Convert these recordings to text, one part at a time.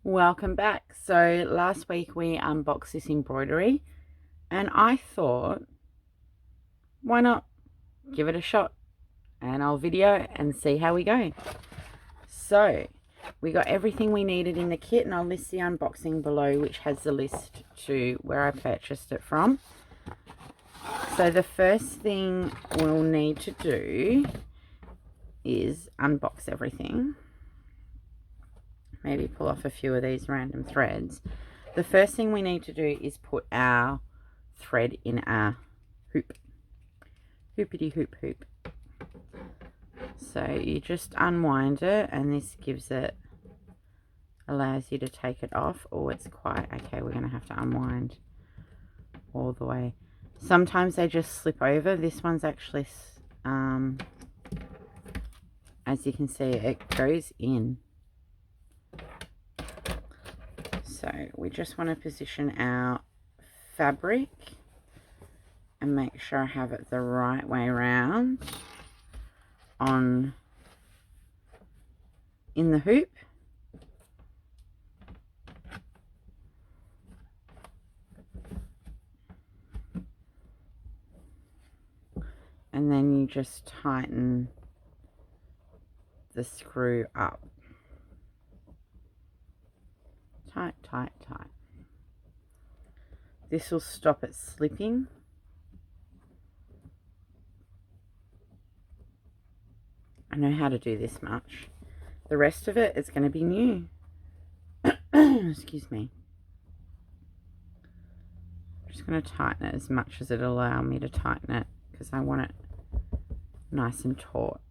Welcome back. So last week we unboxed this embroidery and I thought, why not give it a shot, and I'll video and see how we go. So we got everything we needed in the kit, and I'll list the unboxing below, which has the list to where I purchased it from. So the first thing we'll need to do is unbox everything. Maybe pull off a few of these random threads. The first thing we need to do is put our thread in our hoop. Hoopity hoop hoop. So you just unwind it, and this gives it, allows you to take it off. Oh, it's quite, okay, we're going to have to unwind all the way. Sometimes they just slip over. This one's actually, as you can see, it goes in. So we just want to position our fabric and make sure I have it the right way around in the hoop. And then you just tighten the screw up. Tight, tight, tight. This will stop it slipping. I know how to do this much. The rest of it is going to be new. Excuse me. I'm just going to tighten it as much as it'll allow me to tighten it, because I want it nice and taut.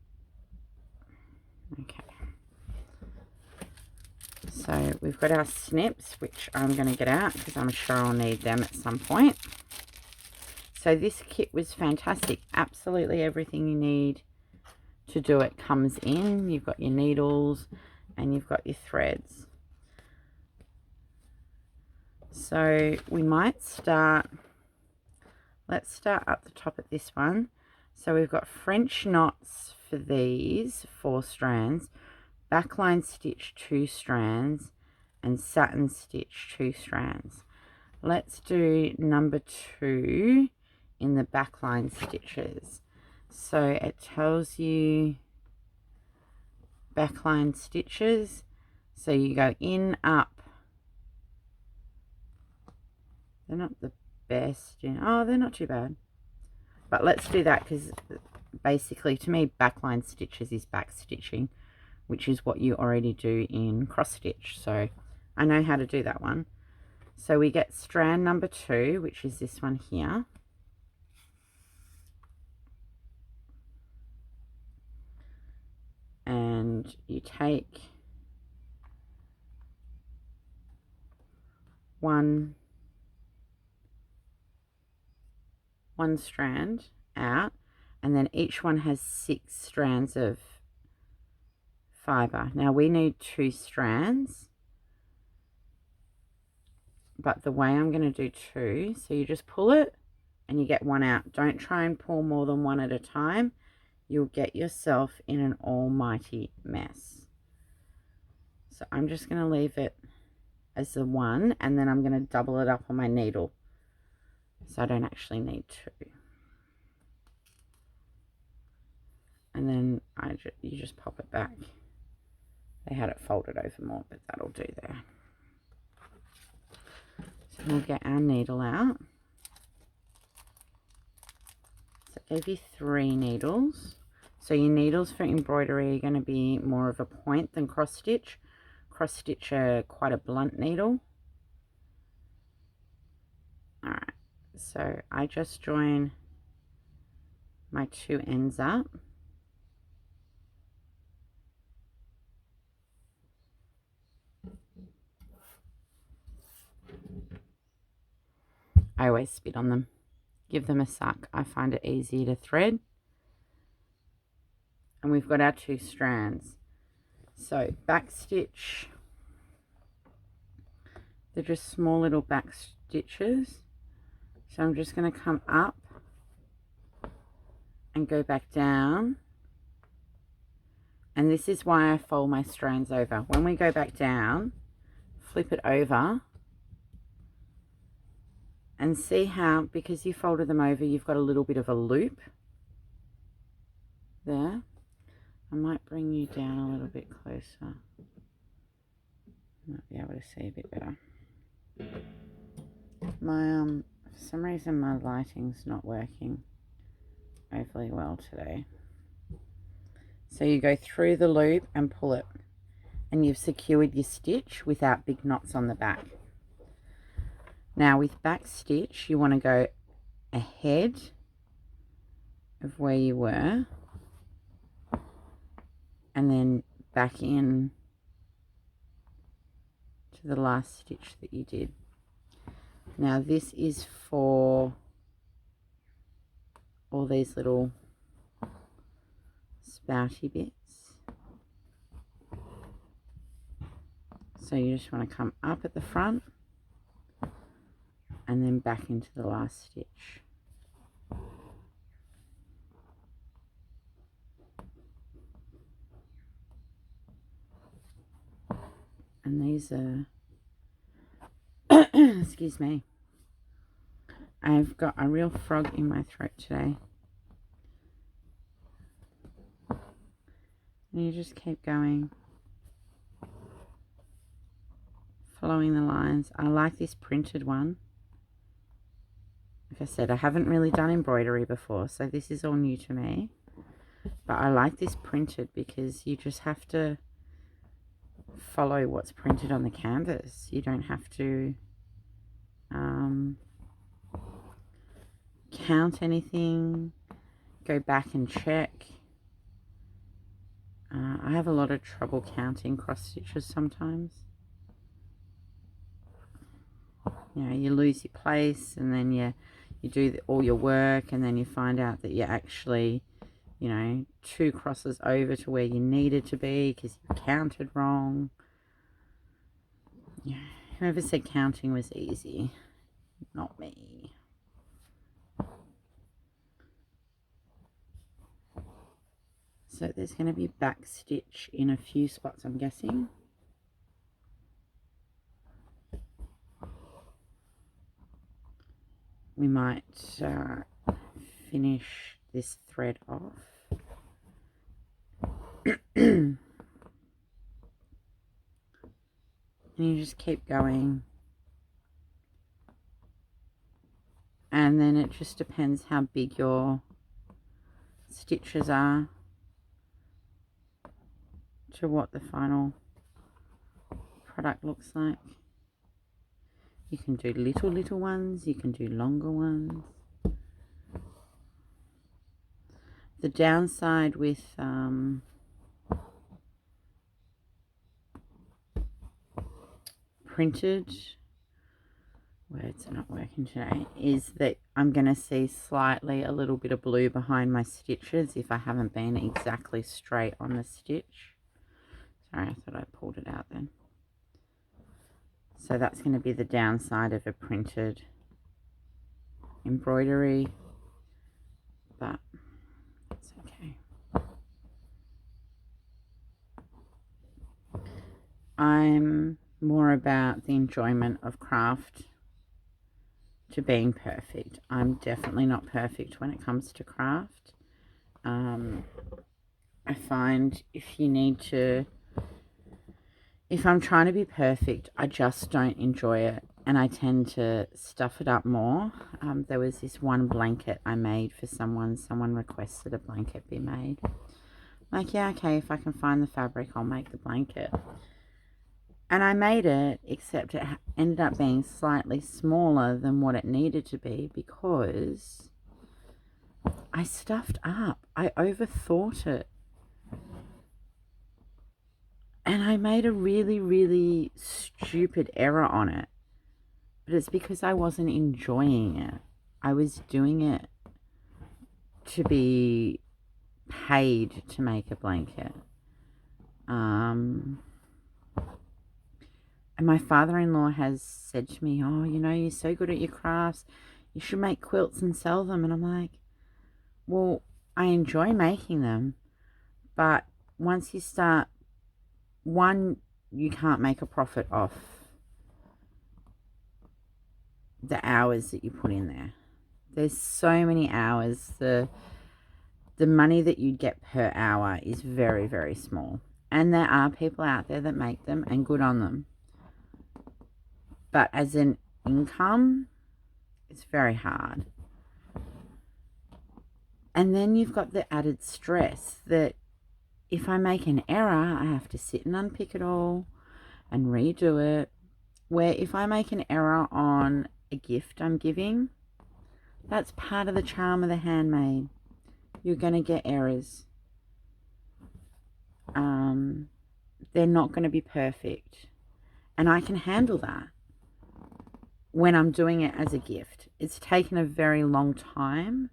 Okay. So we've got our snips, which I'm going to get out because I'm sure I'll need them at some point. So this kit was fantastic. Absolutely everything you need to do it comes in. You've got your needles and you've got your threads. So we might start, let's start up the top at this one. So we've got French knots for these 4 strands, backline stitch 2 strands, and satin stitch 2 strands. Let's do number 2 in the backline stitches. So it tells you backline stitches. So you go in, up. They're not the best. Oh, they're not too bad. But let's do that, because basically to me backline stitches is back stitching, which is what you already do in cross stitch. So I know how to do that one. So we get strand number 2, which is this one here. And you take one strand out, and then each one has 6 strands of fiber. Now we need 2 strands, but the way I'm going to do 2, so you just pull it and you get one out. Don't try and pull more than one at a time. You'll get yourself in an almighty mess. So I'm just going to leave it as the 1, and then I'm going to double it up on my needle, so I don't actually need 2. And then you just pop it back. They had it folded over more, but that'll do there. So we'll get our needle out. So I gave you 3 needles. So your needles for embroidery are going to be more of a point than cross stitch. Cross stitch are quite a blunt needle. Alright, so I just join my 2 ends up. I always spit on them. Give them a suck. I find it easier to thread. And we've got our 2 strands. So back stitch. They're just small little back stitches. So I'm just going to come up and go back down. And this is why I fold my strands over. When we go back down, flip it over and see how, because you folded them over, you've got a little bit of a loop there. I might bring you down a little bit closer. Might be able to see a bit better. My for some reason my lighting's not working overly well today. So you go through the loop and pull it, and you've secured your stitch without big knots on the back. Now with back stitch, you want to go ahead of where you were and then back in to the last stitch that you did. Now this is for all these little spouty bits. So you just want to come up at the front and then back into the last stitch. And these are excuse me, I've got a real frog in my throat today. And you just keep going, following the lines. I like this printed one. Like I said, I haven't really done embroidery before, so this is all new to me. But I like this printed because you just have to follow what's printed on the canvas. You don't have to count anything, go back and check. I have a lot of trouble counting cross stitches sometimes. You know, you lose your place, and then you do all your work, and then you find out that you're actually, you know, 2 crosses over to where you needed to be because you counted wrong. Yeah, whoever said counting was easy, not me. So there's going to be back stitch in a few spots, I'm guessing. We might finish this thread off. And you just keep going. And then it just depends how big your stitches are to what the final product looks like. You can do little ones, you can do longer ones. The downside with printed, words are not working today, is that I'm going to see slightly a little bit of blue behind my stitches if I haven't been exactly straight on the stitch. Sorry, I thought I pulled it out then. So that's going to be the downside of a printed embroidery, but it's okay. I'm more about the enjoyment of craft to being perfect. I'm definitely not perfect when it comes to craft. I find if I'm trying to be perfect, I just don't enjoy it, and I tend to stuff it up more. There was this one blanket I made for someone requested a blanket be made. Like, yeah, okay, if I can find the fabric, I'll make the blanket. And I made it, except it ended up being slightly smaller than what it needed to be because I stuffed up. I overthought it. And I made a really, really stupid error on it. But it's because I wasn't enjoying it. I was doing it to be paid to make a blanket. And my father-in-law has said to me, oh, you know, you're so good at your crafts. You should make quilts and sell them. And I'm like, well, I enjoy making them. But once you start, one, you can't make a profit off the hours that you put in there. There's so many hours. The money that you'd get per hour is very, very small. And there are people out there that make them, and good on them. But as an income, it's very hard. And then you've got the added stress that if I make an error, I have to sit and unpick it all and redo it. Where if I make an error on a gift I'm giving, that's part of the charm of the handmade. You're going to get errors. They're not going to be perfect. And I can handle that when I'm doing it as a gift. It's taken a very long time.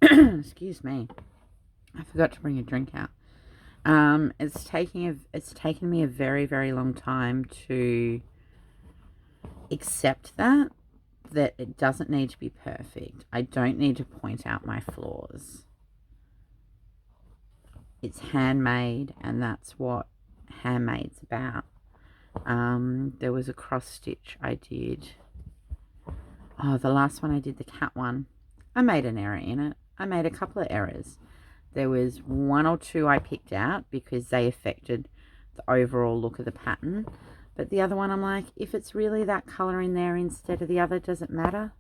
Excuse me. I forgot to bring a drink out. It's taken me a very, very long time to accept that it doesn't need to be perfect. I don't need to point out my flaws. It's handmade, and that's what handmade's about. There was a cross stitch I did. Oh, the last one I did, the cat one. I made an error in it. I made a couple of errors. There was one or two I picked out because they affected the overall look of the pattern. But the other one, I'm like, if it's really that colour in there instead of the other, does it matter?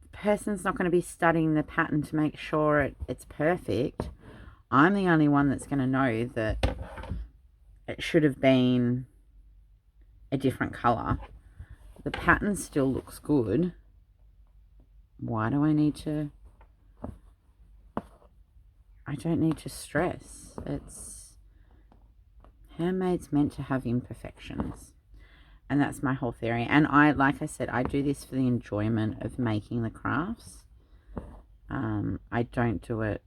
The person's not going to be studying the pattern to make sure it's perfect. I'm the only one that's going to know that it should have been a different colour. The pattern still looks good. Why do I need to... I don't need to stress. Handmade's meant to have imperfections. And that's my whole theory. And like I said, I do this for the enjoyment of making the crafts. I don't do it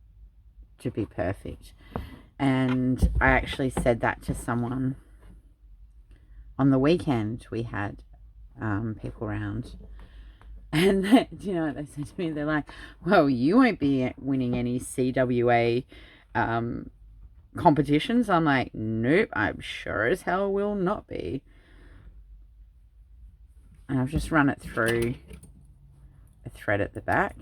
to be perfect. And I actually said that to someone on the weekend. We had people around. And do you know what they said to me? They're like, well, you won't be winning any CWA competitions. I'm like, nope, I'm sure as hell will not be. And I've just run it through a thread at the back.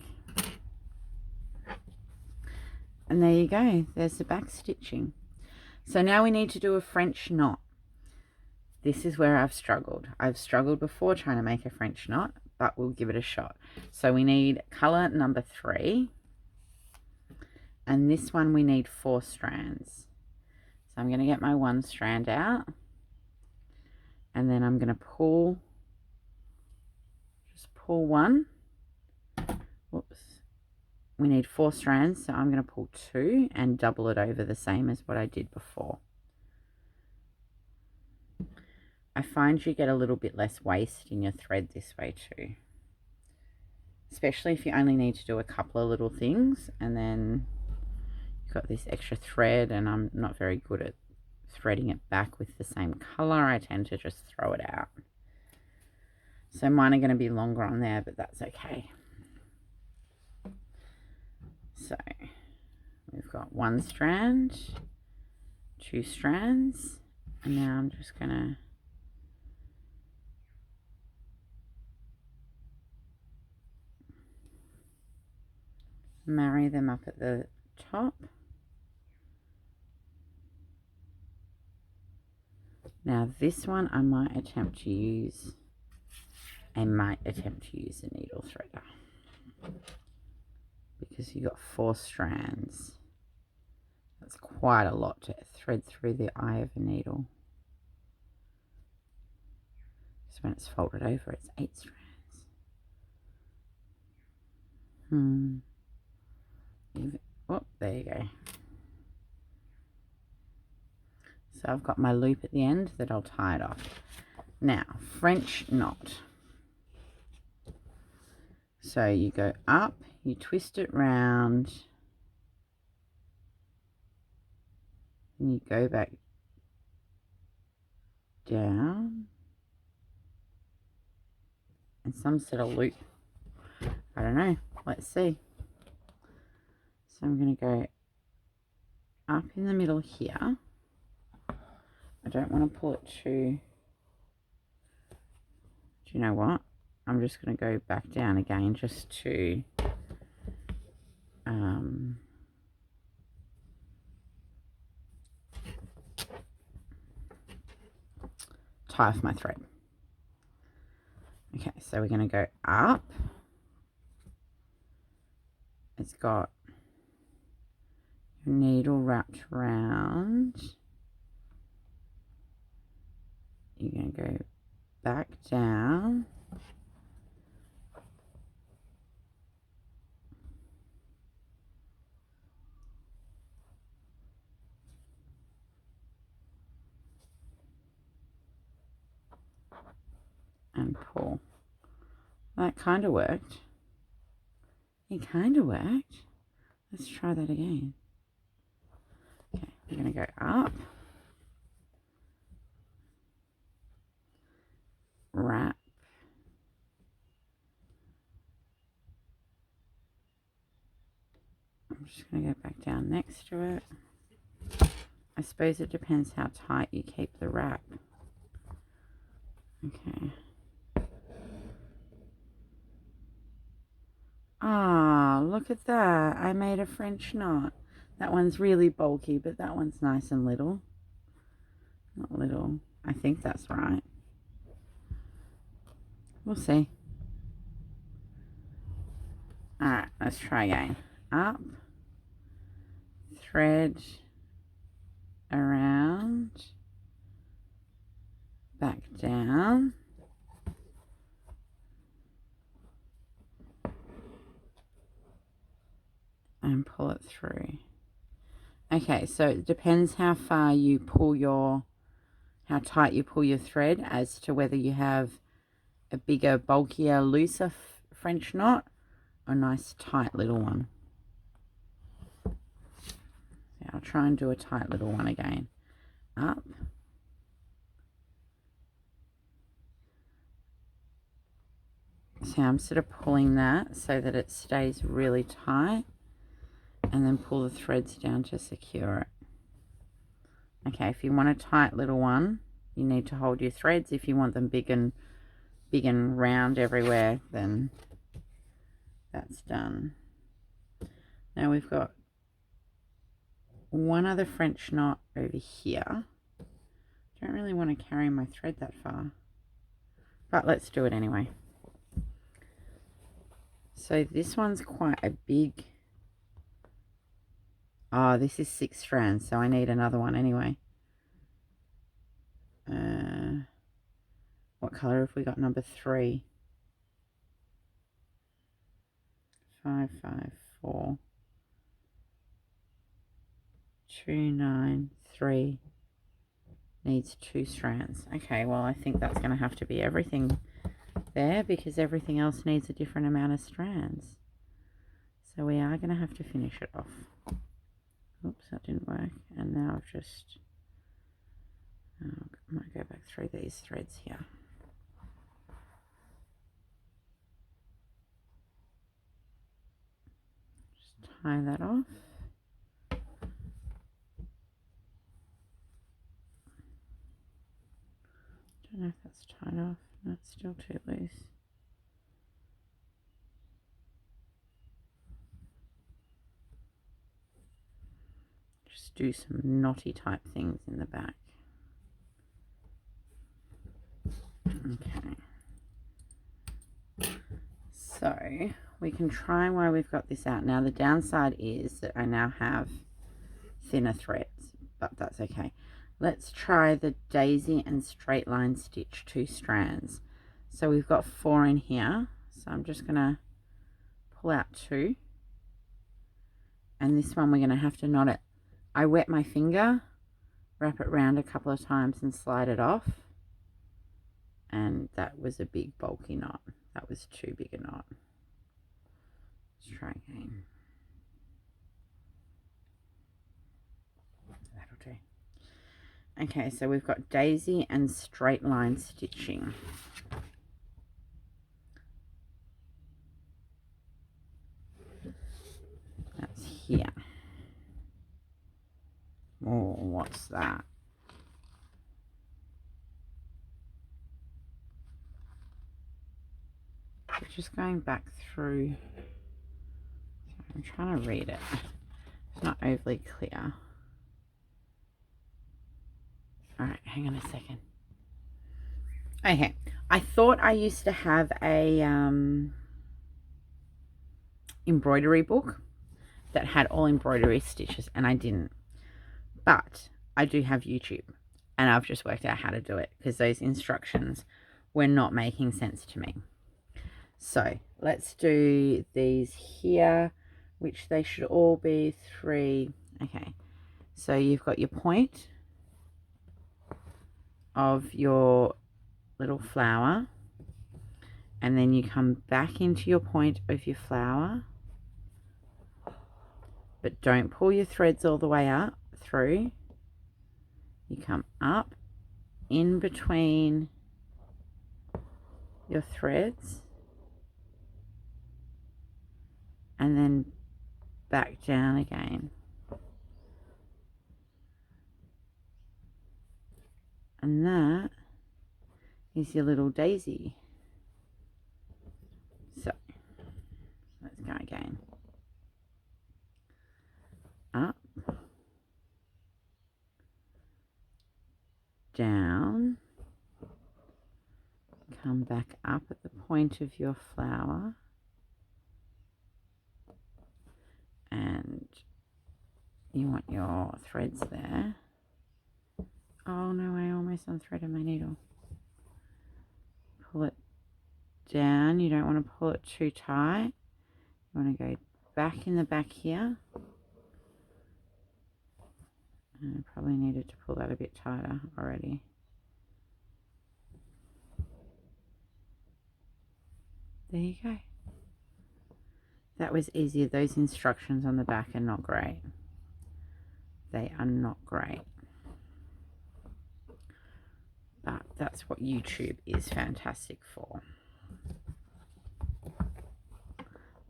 And there you go. There's the back stitching. So now we need to do a French knot. This is where I've struggled. I've struggled before trying to make a French knot, but we'll give it a shot. So we need color number 3. And this one we need 4 strands. So I'm going to get my 1 strand out. And then I'm going to just pull 1. Whoops. We need 4 strands, so I'm going to pull 2 and double it over the same as what I did before. I find you get a little bit less waste in your thread this way too. Especially if you only need to do a couple of little things and then you've got this extra thread, and I'm not very good at threading it back with the same color. I tend to just throw it out. So mine are going to be longer on there, but that's okay. So we've got 1 strand, 2 strands, and now I'm just going to marry them up at the top. Now this one I might attempt to use a needle threader, because you got 4 strands. That's quite a lot to thread through the eye of a needle. So when it's folded over, it's 8 strands. Oh, there you go. So I've got my loop at the end that I'll tie it off. Now, French knot. So you go up, you twist it round, and you go back down, and some sort of loop. I don't know. Let's see. So I'm going to go up in the middle here. I don't want to pull it too... Do you know what? I'm just going to go back down again just to tie off my thread. Okay, so we're going to go up. It's got your needle wrapped around. You're going to go back down. And pull. That kind of worked. It kind of worked. Let's try that again. Okay, we're going to go up. Wrap. I'm just going to go back down next to it. I suppose it depends how tight you keep the wrap. Okay. Ah, look at that. I made a French knot. That one's really bulky, but that one's nice and little. Not little. I think that's right. We'll see. Alright, let's try again. Up. Thread around. Back down. And pull it through. Okay, so it depends how far you pull how tight you pull your thread as to whether you have a bigger, bulkier, looser French knot or a nice tight little one. So I'll try and do a tight little one again. Up. So I'm sort of pulling that so that it stays really tight, and then pull the threads down to secure it. Okay, if you want a tight little one, you need to hold your threads. If you want them big and round everywhere, then that's done. Now we've got one other French knot over here. Don't really want to carry my thread that far, but let's do it anyway. So this one's quite a big, this is 6 strands, so I need another one anyway. What color have we got? Number 3. 5, 5, 4, 2, 9, 3. Needs 2 strands. Okay, well I think that's going to have to be everything there, because everything else needs a different amount of strands. So we are going to have to finish it off. Oops, that didn't work. And now I've just, I might go back through these threads here. Just tie that off. Don't know if that's tied off. No, it's still too loose. Just do some knotty type things in the back. Okay. So we can try while we've got this out. Now the downside is that I now have thinner threads, but that's okay. Let's try the daisy and straight line stitch 2 strands. So we've got 4 in here, so I'm just gonna pull out 2, and this one we're gonna have to knot it. I wet my finger, wrap it around a couple of times and slide it off, and that was a big bulky knot. That was too big a knot. Let's try again. That'll do. Okay, so we've got daisy and straight line stitching. That's here. Oh, what's that? just going back through. I'm trying to read it. It's not overly clear. Alright, hang on a second. Okay, I thought I used to have a embroidery book that had all embroidery stitches, and I didn't. But I do have YouTube, and I've just worked out how to do it because those instructions were not making sense to me. So let's do these here, which they should all be 3. Okay, so you've got your point of your little flower, and then you come back into your point of your flower, but don't pull your threads all the way up through. You come up in between your threads and then back down again. And that is your little daisy. So let's go again. Up, down, come back up at the point of your flower, and you want your threads there. Oh no, I almost unthreaded my needle. Pull it down. You don't want to pull it too tight. You want to go back in the back here. And I probably needed to pull that a bit tighter already. There you go. That was easier. Those instructions on the back are not great. They are not great. But that's what YouTube is fantastic for.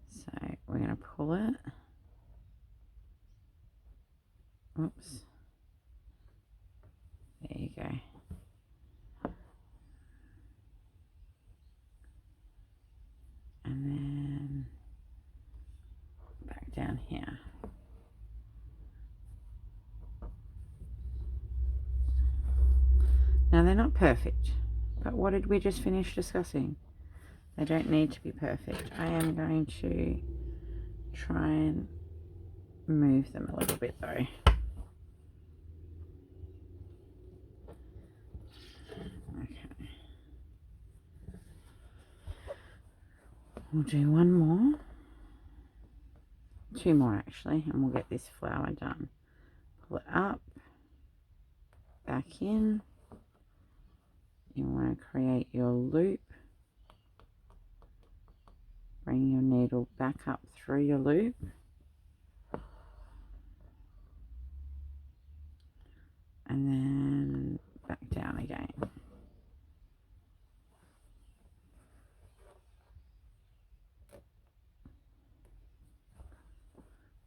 So we're going to pull it. Oops. There you go. And then back down here. Now they're not perfect, but what did we just finish discussing? They don't need to be perfect. I am going to try and move them a little bit though. Okay. We'll do one more. 2 more actually, and we'll get this flower done. Pull it up, back in. You want to create your loop. Bring your needle back up through your loop. And then back down again.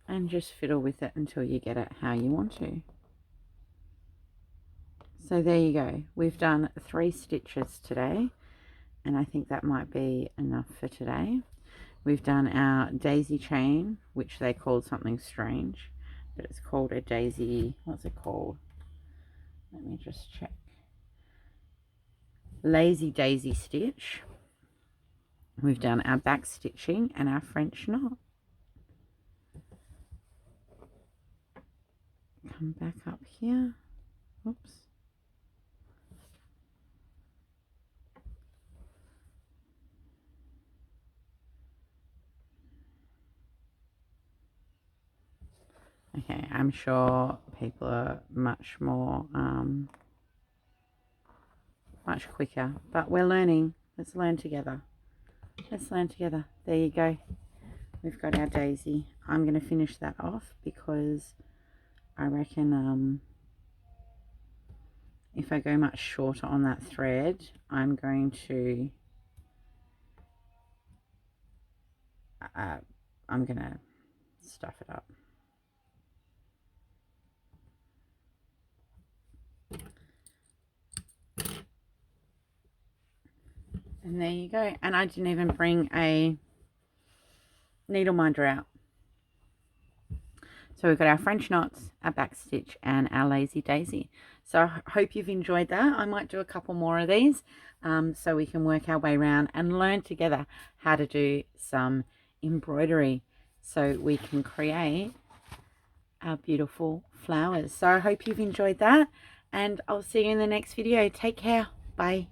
And just fiddle with it until you get it how you want to. So there you go. We've done 3 stitches today, and I think that might be enough for today. We've done our daisy chain, which they called something strange, but it's called a daisy, what's it called? Let me just check. Lazy daisy stitch. We've done our back stitching and our French knot. Come back up here. Oops. Okay, I'm sure people are much more, much quicker, but we're learning. Let's learn together. Let's learn together. There you go. We've got our daisy. I'm going to finish that off because I reckon if I go much shorter on that thread, I'm going to stuff it up. And there you go. And I didn't even bring a needle minder out. So we've got our French knots, our back stitch, and our lazy daisy. So I hope you've enjoyed that. I might do a couple more of these so we can work our way around and learn together how to do some embroidery so we can create our beautiful flowers. So I hope you've enjoyed that, and I'll see you in the next video. Take care. Bye.